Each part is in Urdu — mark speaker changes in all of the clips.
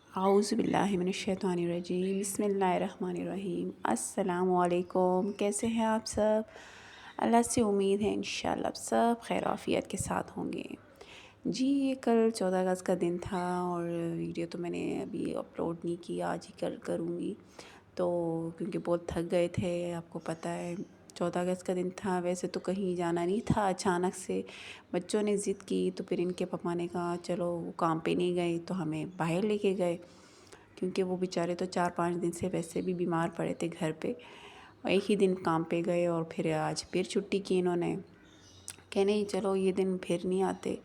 Speaker 1: اعوذ باللہ من الشیطان الرجیم بسم اللہ الرحمن الرحیم السلام علیکم۔ کیسے ہیں آپ سب؟ اللہ سے امید ہے انشاءاللہ آپ سب خیر عافیت کے ساتھ ہوں گے۔ جی یہ کل 14 اگست کا دن تھا اور ویڈیو تو میں نے ابھی اپلوڈ نہیں کی، آج ہی کروں گی تو کیونکہ بہت تھک گئے تھے۔ آپ کو پتہ ہے 14 اگست کا دن تھا، ویسے تو کہیں جانا نہیں تھا، اچانک سے بچوں نے ضد کی تو پھر ان کے پاپا نے کہا چلو وہ کام پہ نہیں گئے تو ہمیں باہر لے کے گئے، کیونکہ وہ بیچارے تو 4-5 دن سے ویسے بھی بیمار پڑے تھے گھر پہ، ایک ہی دن کام پہ گئے اور پھر آج پھر چھٹی کی انہوں نے کہ نہیں چلو یہ دن پھر نہیں آتے،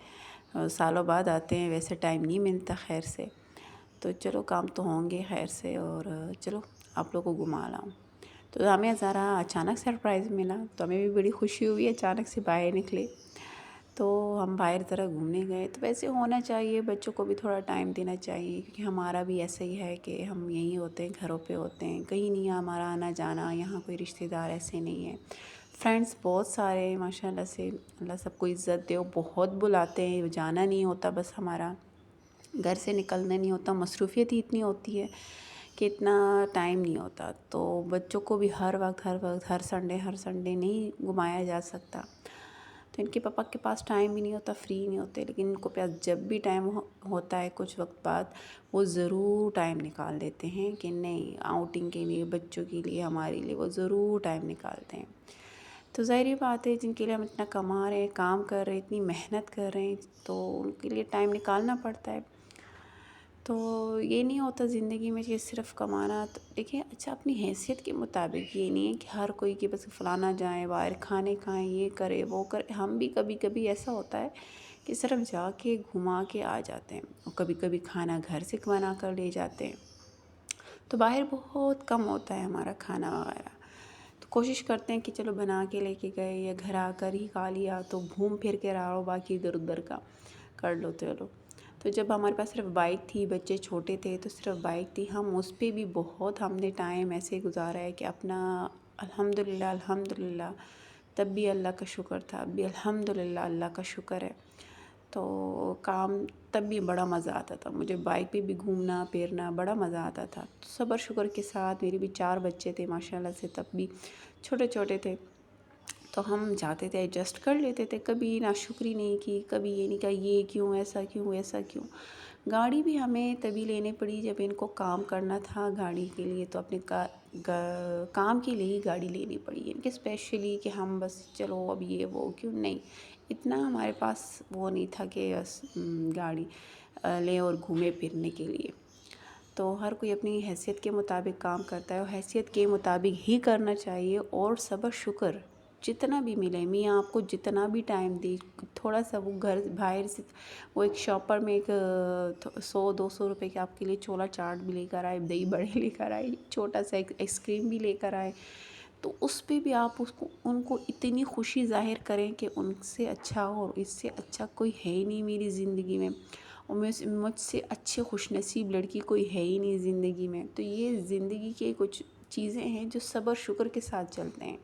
Speaker 1: سالوں بعد آتے ہیں، ویسے ٹائم نہیں ملتا خیر سے، تو چلو کام تو ہوں گے خیر سے اور چلو آپ لوگوں کو گھما لاؤں۔ تو ہمیں ذرا اچانک سرپرائز ملا تو ہمیں بھی بڑی خوشی ہوئی، اچانک سے باہر نکلے تو ہم باہر طرح گھومنے گئے۔ تو ویسے ہونا چاہیے، بچوں کو بھی تھوڑا ٹائم دینا چاہیے، کیونکہ ہمارا بھی ایسا ہی ہے کہ ہم یہیں ہوتے ہیں، گھروں پہ ہوتے ہیں، کہیں نہیں ہے ہمارا آنا جانا، یہاں کوئی رشتہ دار ایسے نہیں ہیں، فرینڈس بہت سارے ہیں ماشاء اللہ سے، اللہ سب کو عزت دے، وہ بہت بلاتے ہیں، جانا نہیں ہوتا، بس ہمارا گھر سے نکلنا نہیں ہوتا، مصروفیت ہی اتنی ہوتی ہے کہ اتنا ٹائم نہیں ہوتا، تو بچوں کو بھی ہر وقت ہر سنڈے نہیں گھمایا جا سکتا، تو ان کے پاپا کے پاس ٹائم ہی نہیں ہوتا، فری نہیں ہوتے، لیکن ان کو پاس جب بھی ٹائم ہوتا ہے کچھ وقت بعد وہ ضرور ٹائم نکال دیتے ہیں کہ نہیں آؤٹنگ کے لیے، بچوں کے لیے، ہمارے لیے وہ ضرور ٹائم نکالتے ہیں۔ تو ظاہری بات ہے جن کے لیے ہم اتنا کما رہے ہیں، کام کر رہے ہیں، اتنی محنت کر رہے ہیں، تو ان کے لیے ٹائم نکالنا پڑتا ہے۔ تو یہ نہیں ہوتا زندگی میں کہ صرف کمانا، تو دیکھیں اچھا اپنی حیثیت کے مطابق، یہ نہیں ہے کہ ہر کوئی کہ بس فلانا جائیں باہر کھانے کھائیں، یہ کرے وہ کرے، ہم بھی کبھی کبھی ایسا ہوتا ہے کہ صرف جا کے گھما کے آ جاتے ہیں، اور کبھی کبھی کھانا گھر سے بنا کر لے جاتے ہیں، تو باہر بہت کم ہوتا ہے ہمارا کھانا وغیرہ، تو کوشش کرتے ہیں کہ چلو بنا کے لے کے گئے یا گھر آ کر ہی کھا لیا، تو گھوم پھر کے رہا ہو، باقی ادھر ادھر کا کر لو چلو۔ تو جب ہمارے پاس صرف بائک تھی، بچے چھوٹے تھے تو صرف بائک تھی، ہم اس پہ بھی بہت ہم نے ٹائم ایسے گزارا ہے کہ اپنا الحمدللہ تب بھی اللہ کا شکر تھا، اب بھی الحمدللہ اللہ کا شکر ہے، تو کام تب بھی بڑا مزہ آتا تھا، مجھے بائک پہ بھی گھومنا پھرنا بڑا مزہ آتا تھا، صبر شکر کے ساتھ، میری بھی 4 بچے تھے ماشاءاللہ سے، تب بھی چھوٹے چھوٹے تھے، تو ہم جاتے تھے ایڈجسٹ کر لیتے تھے، کبھی ناشکری نہیں کی، کبھی یہ نہیں کہا یہ کیوں ایسا کیوں۔ گاڑی بھی ہمیں تبھی لینے پڑی جب ان کو کام کرنا تھا گاڑی کے لیے، تو اپنے کام کے لیے ہی گاڑی لینی پڑی، ان کے اسپیشلی کہ ہم بس چلو اب یہ وہ کیوں نہیں، اتنا ہمارے پاس وہ نہیں تھا کہ بس گاڑی لیں اور گھومے پھرنے کے لیے، تو ہر کوئی اپنی حیثیت کے مطابق کام کرتا ہے، اور حیثیت کے مطابق ہی کرنا چاہیے، اور صبر شکر جتنا بھی ملے، میاں آپ کو جتنا بھی ٹائم دے، تھوڑا سا وہ گھر باہر سے وہ ایک شاپر میں ایک 100-200 روپے کے آپ کے لیے چھولا چاٹ بھی لے کر آئے، دہی بڑے لے کر آئے، چھوٹا سا ایک آئس کریم بھی لے کر آئے، تو اس پہ بھی آپ ان کو اتنی خوشی ظاہر کریں کہ ان سے اچھا اور اس سے اچھا کوئی ہے ہی نہیں میری زندگی میں، اور مجھ سے اچھے خوش نصیب لڑکی کوئی ہے ہی نہیں زندگی میں، تو یہ زندگی کے کچھ چیزیں ہیں جو صبر شکر کے ساتھ چلتے ہیں۔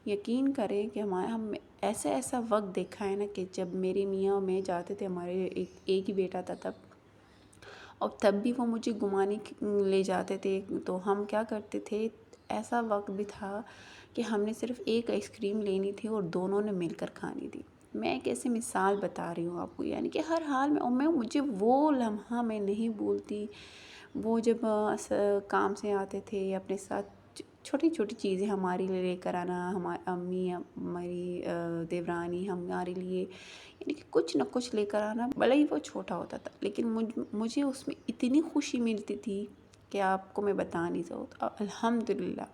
Speaker 1: یقین کریں کہ ہم ایسا وقت دیکھا ہے نا کہ جب میرے میاں اور میں جاتے تھے، ہمارے ایک ہی بیٹا تھا تب، اور تب بھی وہ مجھے گھمانے لے جاتے تھے، تو ہم کیا کرتے تھے، ایسا وقت بھی تھا کہ ہم نے صرف ایک آئس کریم لینی تھی اور دونوں نے مل کر کھانی تھی۔ میں ایک ایسی مثال بتا رہی ہوں آپ کو، یعنی کہ ہر حال میں، اور مجھے وہ لمحہ میں نہیں بھولتی، وہ جب کام سے آتے تھے اپنے ساتھ چھوٹی چھوٹی چیزیں ہمارے لیے لے کر آنا، ہماری امی ہماری دیورانی ہمارے لیے، یعنی کہ کچھ نہ کچھ لے کر آنا، بھلے ہی وہ چھوٹا ہوتا تھا لیکن مجھے اس میں اتنی خوشی ملتی تھی کہ آپ کو میں بتا نہیں سکتا۔ الحمدللہ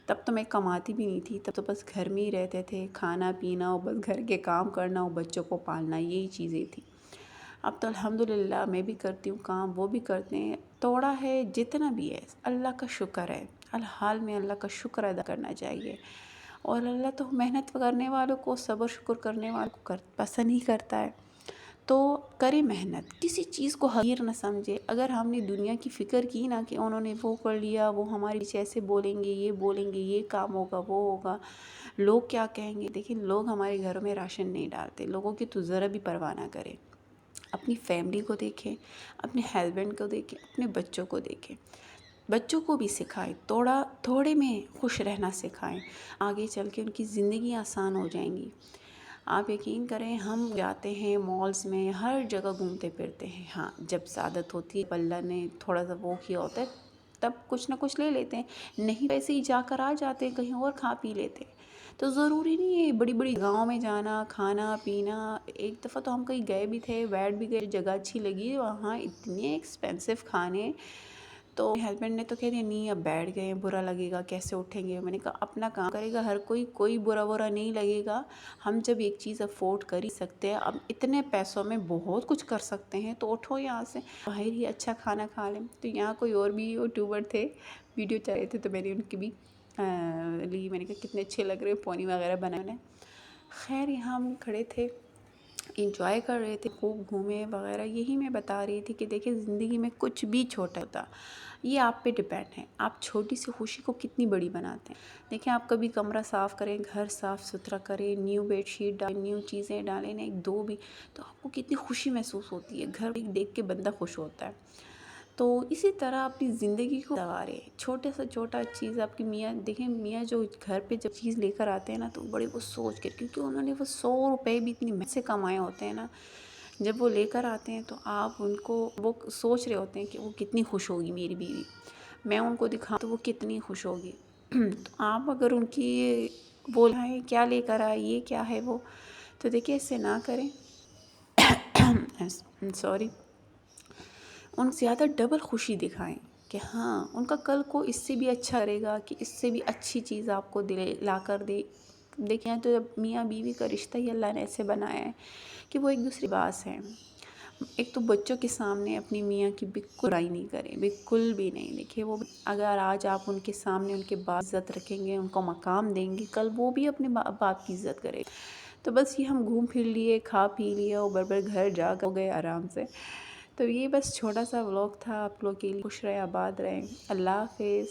Speaker 1: تب تو میں کماتی بھی نہیں تھی، تب تو بس گھر میں ہی رہتے تھے، کھانا پینا اور بس گھر کے کام کرنا اور بچوں کو پالنا، یہی چیزیں تھیں۔ اب تو الحمدللہ میں بھی کرتی ہوں کام، وہ بھی کرتے ہیں، توڑا ہے جتنا بھی ہے اللہ کا شکر ہے، الحال میں اللہ کا شکر ادا کرنا چاہیے، اور اللہ تو محنت کرنے والوں کو، صبر شکر کرنے والوں کو پسند ہی کرتا ہے، تو کرے محنت، کسی چیز کو حقیر نہ سمجھے۔ اگر ہم نے دنیا کی فکر کی نا کہ انہوں نے وہ کر لیا، وہ ہمارے پیچھے ایسے بولیں گے، یہ کام ہوگا، وہ ہوگا، لوگ کیا کہیں گے، دیکھیں لوگ ہمارے گھروں میں راشن نہیں ڈالتے، لوگوں کی تو ذرا بھی پرواہ نہ کرے، اپنی فیملی کو دیکھیں، اپنے ہسبینڈ کو دیکھیں، اپنے بچوں کو دیکھیں، بچوں کو بھی سکھائیں، تھوڑے میں خوش رہنا سکھائیں، آگے چل کے ان کی زندگی آسان ہو جائیں گی۔ آپ یقین کریں ہم جاتے ہیں مالز میں، ہر جگہ گھومتے پھرتے ہیں، ہاں جب سعادت ہوتی ہے اللہ نے تھوڑا سا وہ کیا ہوتا ہے تب کچھ نہ کچھ لے لیتے ہیں، نہیں ویسے ہی جا کر آ جاتے ہیں، کہیں اور کھا پی لیتے ہیں۔ تو ضروری نہیں ہے بڑی بڑی جگہوں میں جانا، کھانا پینا۔ ایک دفعہ تو ہم کہیں گئے بھی تھے، بیٹھ بھی گئے، جگہ اچھی لگی، وہاں اتنے ایکسپینسو کھانے، تو ہسبینڈ نے تو کہہ دیا نہیں اب بیٹھ گئے ہیں برا لگے گا، کیسے اٹھیں گے۔ میں نے کہا اپنا کام کرے گا ہر کوئی برا نہیں لگے گا۔ ہم جب ایک چیز افورڈ کر ہی سکتے ہیں، اب اتنے پیسوں میں بہت کچھ کر سکتے ہیں، تو اٹھو یہاں سے باہر ہی اچھا کھانا کھا لیں۔ تو یہاں کوئی اور بھی یوٹیوبر تھے، ویڈیو چل رہے تھے، تو میں نے ان کی بھی لی، میں نے کہا کتنے اچھے لگ رہے ہیں، پونی وغیرہ بنانے۔ خیر یہاں ہم کھڑے تھے، انجوائے کر رہے تھے، خوب گھومے وغیرہ۔ یہی میں بتا رہی تھی کہ دیکھیں زندگی میں کچھ بھی چھوٹا ہوتا، یہ آپ پہ ڈیپینڈ ہے، آپ چھوٹی سی خوشی کو کتنی بڑی بناتے ہیں۔ دیکھیں آپ کبھی کمرہ صاف کریں، گھر صاف ستھرا کریں، نیو بیڈ شیٹ ڈالیں، نیو چیزیں ڈالیں، ایک دو بھی، تو آپ کو کتنی خوشی محسوس ہوتی ہے، گھر دیکھ کے بندہ خوش ہوتا ہے۔ تو اسی طرح اپنی زندگی کو سنواریں، چھوٹے سے چھوٹا چیز آپ کی میاں دیکھیں، میاں جو گھر پہ جب چیز لے کر آتے ہیں نا تو بڑے وہ سوچ کر، کیونکہ انہوں نے وہ 100 روپے بھی اتنی محنت سے کمائے ہوتے ہیں نا، جب وہ لے کر آتے ہیں تو آپ ان کو وہ سوچ رہے ہوتے ہیں کہ وہ کتنی خوش ہوگی میری بیوی، میں ان کو دکھاؤں تو وہ کتنی خوش ہوگی۔ تو آپ اگر ان کی بولا ہے کیا لے کر آئے، یہ کیا ہے وہ، تو دیکھیں اس سے نہ کریں، سوری، ان سے زیادہ ڈبل خوشی دکھائیں کہ ہاں ان کا کل کو اس سے بھی اچھا رہے گا، کہ اس سے بھی اچھی چیز آپ کو لا کر دے۔ دیکھیں تو جب میاں بیوی کا رشتہ ہی اللہ نے ایسے بنایا ہے کہ وہ ایک دوسرے باس ہیں۔ ایک تو بچوں کے سامنے اپنی میاں کی بالکل برائی نہیں کریں، بالکل بھی نہیں۔ دیکھیں وہ اگر آج آپ ان کے سامنے ان کے باپ عزت رکھیں گے، ان کو مقام دیں گے، کل وہ بھی اپنے باپ کی عزت کرے۔ تو بس یہ ہم گھوم پھر لیے، کھا پی لیے اور بربر گھر جا ہو گئے آرام سے۔ تو یہ بس چھوٹا سا ولاگ تھا آپ لوگ کے لیے۔ خوش رہے، آباد رہیں، اللہ حافظ۔